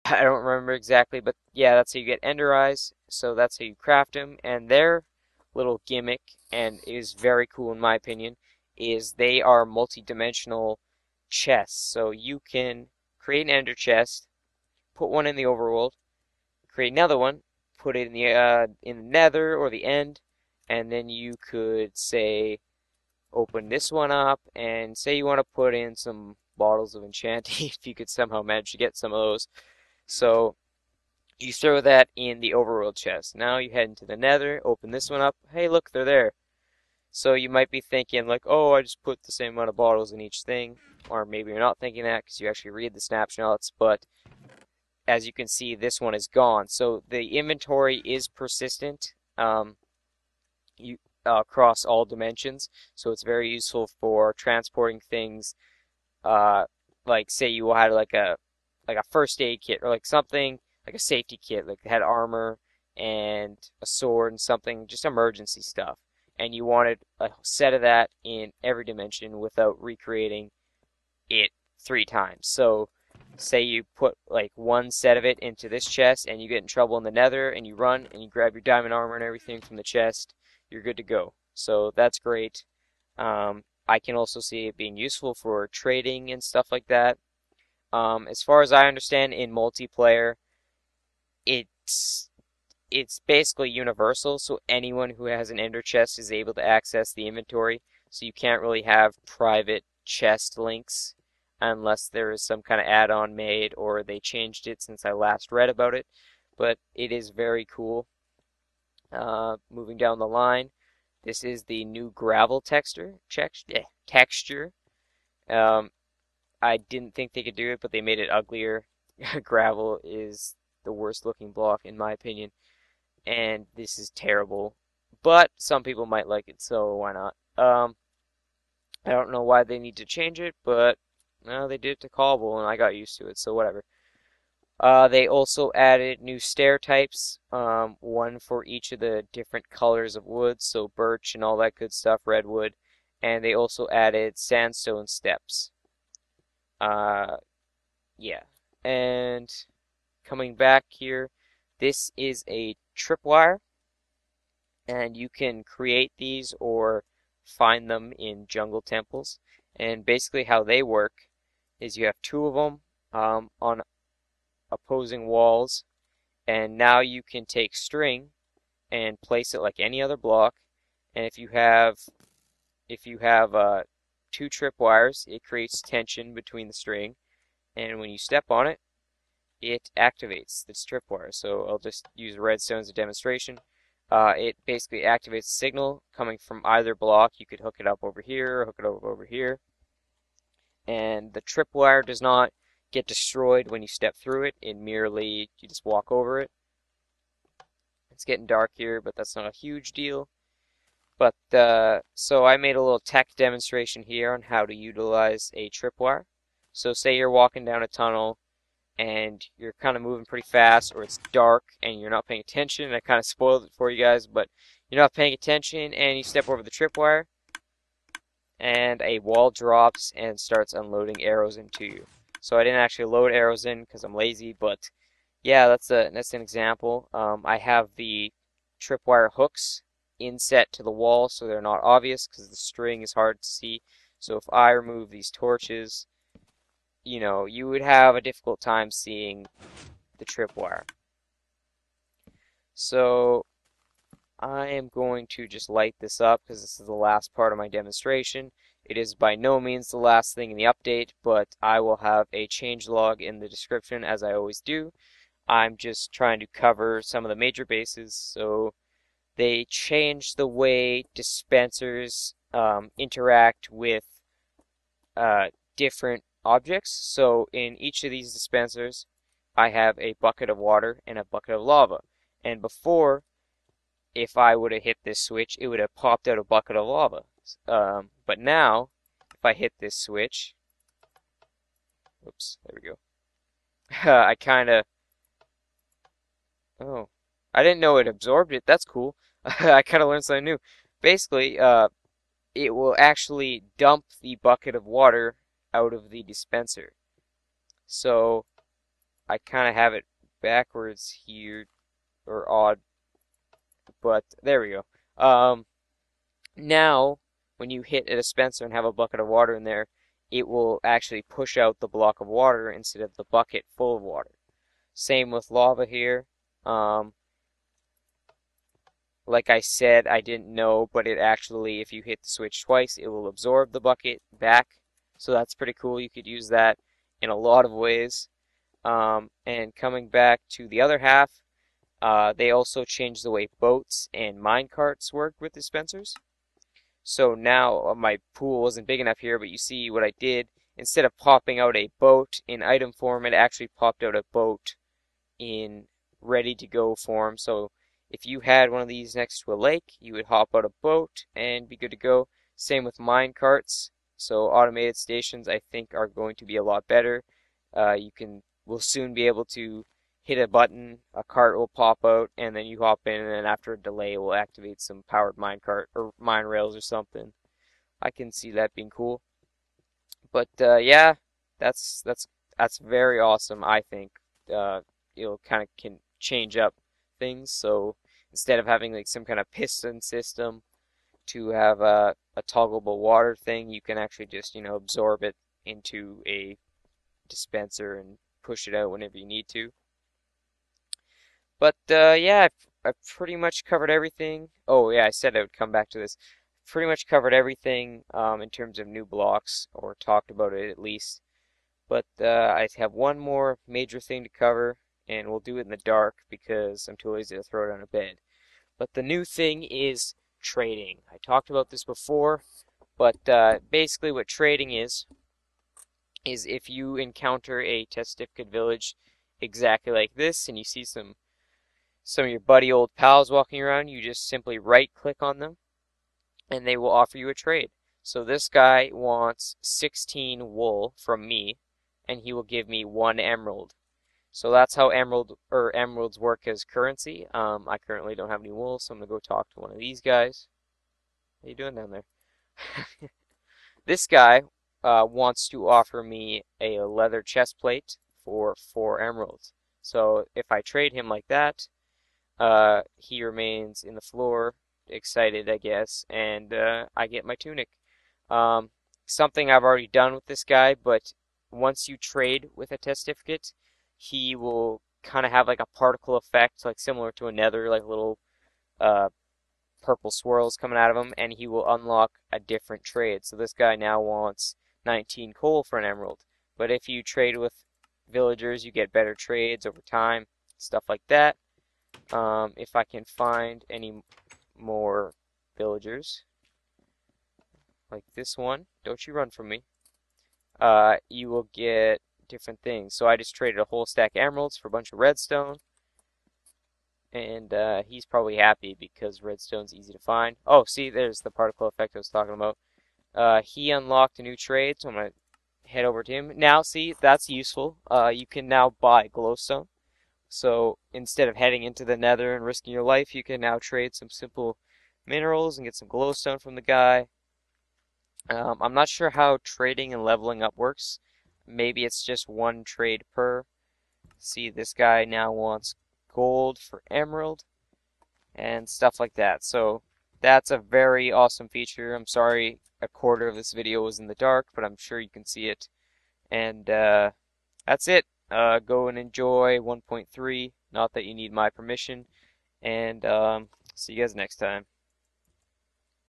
I don't remember exactly, but yeah, that's how you get Ender Eyes. So that's how you craft them. And their little gimmick, and it is very cool in my opinion, is they are multi-dimensional chests. So you can create an Ender chest, put one in the overworld, create another one, put it in the Nether or the End, and then you could say open this one up and say you want to put in some bottles of enchanting if you could somehow manage to get some of those. So you throw that in the overworld chest. Now you head into the Nether, open this one up. Hey, look, they're there. So you might be thinking like, oh, I just put the same amount of bottles in each thing. Or maybe you're not thinking that because you actually read the snapshots, but as you can see, this one is gone. So the inventory is persistent you, across all dimensions. So it's very useful for transporting things. Uh, like say you had like a first aid kit or like something like a safety kit, like it had armor and a sword and something, just emergency stuff. And you wanted a set of that in every dimension without recreating it 3 times. So say you put like one set of it into this chest and you get in trouble in the Nether and you run and you grab your diamond armor and everything from the chest, you're good to go. So that's great. I can also see it being useful for trading and stuff like that. As far as I understand, in multiplayer, it's it's basically universal, so anyone who has an ender chest is able to access the inventory. So you can't really have private chest links unless there is some kind of add-on made or they changed it since I last read about it. But it is very cool. Moving down the line, this is the new gravel texture. Um, I didn't think they could do it, but they made it uglier. Gravel is the worst looking block in my opinion, and this is terrible. But some people might like it, so why not? I don't know why they need to change it, but no, they did it to Cobble, and I got used to it, so whatever. They also added new stair types, one for each of the different colors of wood, so birch and all that good stuff, redwood, and they also added sandstone steps. Uh, yeah. And coming back here, this is a tripwire, and you can create these or find them in jungle temples. And basically how they work is you have two of them on opposing walls, and now you can take string and place it like any other block. And if you have two tripwires, it creates tension between the string, and when you step on it, it activates this tripwire. So I'll just use redstone as a demonstration. It basically activates a signal coming from either block. You could hook it up over here, hook it up over here, and the tripwire does not get destroyed when you step through it. It merely, you just walk over it. It's getting dark here, but that's not a huge deal. But so I made a little tech demonstration here on how to utilize a tripwire. So say you're walking down a tunnel and you're kind of moving pretty fast, or it's dark and you're not paying attention. I kind of spoiled it for you guys, but you're not paying attention and you step over the tripwire, and a wall drops and starts unloading arrows into you. So I didn't actually load arrows in because I'm lazy, but yeah, that's an example. I have the tripwire hooks inset to the wall so they're not obvious because the string is hard to see. So if I remove these torches, you would have a difficult time seeing the tripwire. So I am going to just light this up because this is the last part of my demonstration. It is by no means the last thing in the update, but I will have a changelog in the description as I always do. I'm just trying to cover some of the major bases. So they changed the way dispensers interact with different objects. So in each of these dispensers, I have a bucket of water and a bucket of lava. And before, if I would have hit this switch, it would have popped out a bucket of lava. But now, if I hit this switch, oops, there we go. I kind of, oh, I didn't know it absorbed it. That's cool. I kind of learned something new. Basically, it will actually dump the bucket of water out of the dispenser. So I kind of have it backwards here, or odd, but there we go. Now, when you hit a dispenser and have a bucket of water in there, it will actually push out the block of water instead of the bucket full of water. Same with lava here. Like I said, I didn't know, but it actually, if you hit the switch twice, it will absorb the bucket back. So that's pretty cool. You could use that in a lot of ways. And coming back to the other half, they also changed the way boats and mine carts work with dispensers. So now my pool wasn't big enough here, but you see what I did. Instead of popping out a boat in item form, it actually popped out a boat in ready to go form. So if you had one of these next to a lake, you would hop out a boat and be good to go. Same with mine carts. So automated stations, I think, are going to be a lot better. We'll soon be able to hit a button, a cart will pop out, and then you hop in, and then after a delay, it will activate some powered minecart or mine rails or something. I can see that being cool. But yeah, that's very awesome. I think it'll kind of can change up things. So instead of having like some kind of piston system to have a toggleable water thing, you can actually just absorb it into a dispenser and push it out whenever you need to. But yeah, I've pretty much covered everything. Oh yeah, I said I would come back to this. Pretty much covered everything in terms of new blocks, or talked about it at least. But I have one more major thing to cover, and we'll do it in the dark because I'm too lazy to throw it on a bed. But the new thing is trading. I talked about this before, but basically what trading is if you encounter a Testificate village exactly like this, and you see some of your buddy old pals walking around, you just simply right click on them and they will offer you a trade. So this guy wants 16 wool from me and he will give me 1 emerald. So that's how emeralds work as currency. I currently don't have any wool, so I'm gonna go talk to one of these guys. How you doing down there? This guy wants to offer me a leather chest plate for 4 emeralds. So if I trade him like that, he remains in the floor, excited, I guess, and I get my tunic. Something I've already done with this guy, but once you trade with a Testificate, he will kind of have like a particle effect, like similar to a nether, like little purple swirls coming out of him, and he will unlock a different trade. So this guy now wants 19 coal for an emerald. But if you trade with villagers, you get better trades over time, stuff like that. If I can find any more villagers, like this one, don't you run from me, you will get different things. So I just traded a whole stack of emeralds for a bunch of redstone, and he's probably happy because redstone's easy to find. Oh, see, there's the particle effect I was talking about. He unlocked a new trade, so I'm going to head over to him. Now, see, that's useful. You can now buy glowstone. So instead of heading into the nether and risking your life, you can now trade some simple minerals and get some glowstone from the guy. I'm not sure how trading and leveling up works. Maybe it's just 1 trade per. See, this guy now wants gold for emerald and stuff like that. So that's a very awesome feature. I'm sorry a quarter of this video was in the dark, but I'm sure you can see it. And that's it. Go and enjoy 1.3. Not that you need my permission. And see you guys next time.